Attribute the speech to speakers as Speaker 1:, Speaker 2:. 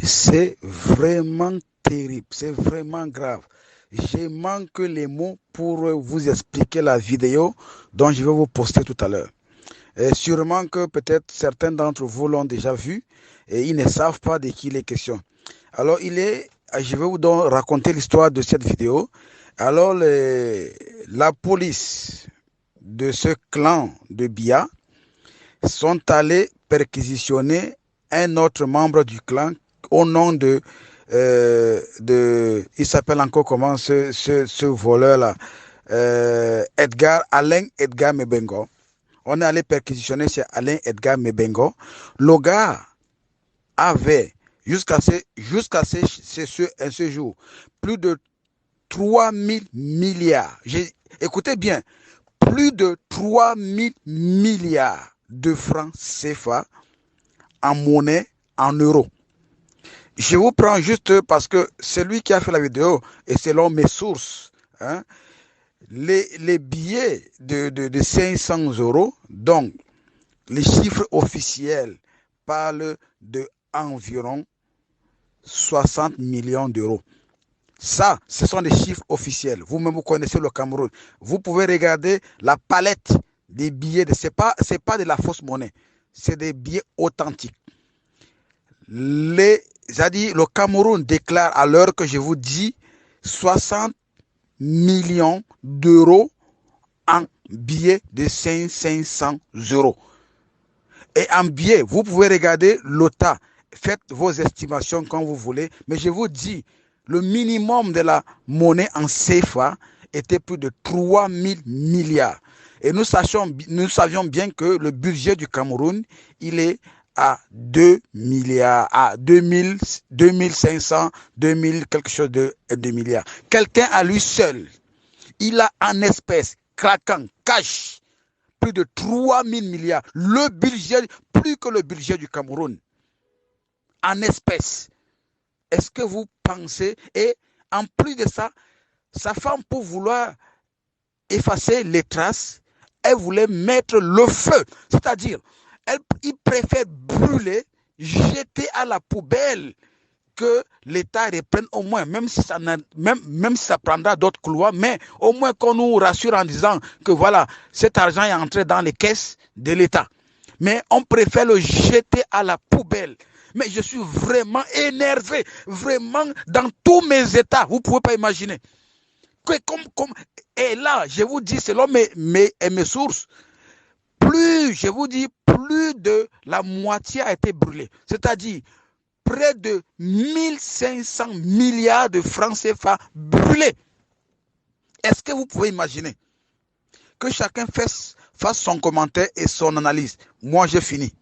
Speaker 1: C'est vraiment terrible, c'est vraiment grave. Je manque les mots pour vous expliquer la vidéo dont je vais vous poster tout à l'heure. Et sûrement que peut-être certains d'entre vous l'ont déjà vu et ils ne savent pas de qui il est question. Alors, je vais vous donc raconter l'histoire de cette vidéo. Alors, la police de ce clan de Bia sont allés perquisitionner un autre membre du clan au nom il s'appelle encore comment ce voleur-là, Alain Edgar Mebengo. On est allé perquisitionner chez Alain Edgar Mebengo. Le gars avait, jusqu'à ce jour, plus de 3 000 milliards. Écoutez bien, plus de 3 000 milliards de francs CFA en monnaie, en euros. Je vous prends juste parce que c'est lui qui a fait la vidéo et selon mes sources, hein, les billets de 500 euros, donc les chiffres officiels parlent de environ 60 millions d'euros. Ça, ce sont des chiffres officiels. Vous-même, vous connaissez le Cameroun. Vous pouvez regarder la palette des billets. Ce n'est pas de la fausse monnaie. C'est des billets authentiques. Le Cameroun déclare à l'heure que je vous dis 60 millions d'euros en billets de 500 euros. Et en billets, vous pouvez regarder l'OTA. Faites vos estimations quand vous voulez. Mais je vous dis, le minimum de la monnaie en CFA était plus de 3 000 milliards. Et nous savions bien que le budget du Cameroun, il est à 2 milliards, à 2500, 2000, quelque chose de 2 milliards. Quelqu'un à lui seul, il a en espèces, craquant, cash, plus de 3 000 milliards. Le budget, plus que le budget du Cameroun, en espèces. Est-ce que vous pensez, et en plus de ça, sa femme, pour vouloir effacer les traces, elle voulait mettre le feu. C'est-à-dire, il préfère brûler, jeter à la poubelle, que l'État reprenne au moins, même si ça prendra d'autres couloirs, mais au moins qu'on nous rassure en disant que voilà, cet argent est entré dans les caisses de l'État. Mais on préfère le jeter à la poubelle. Mais je suis vraiment énervé, vraiment dans tous mes états. Vous ne pouvez pas imaginer. Et là, je vous dis, selon mes sources, plus de la moitié a été brûlée. C'est-à-dire, près de 1500 milliards de francs CFA brûlés. Est-ce que vous pouvez imaginer que chacun fasse son commentaire et son analyse? Moi, j'ai fini.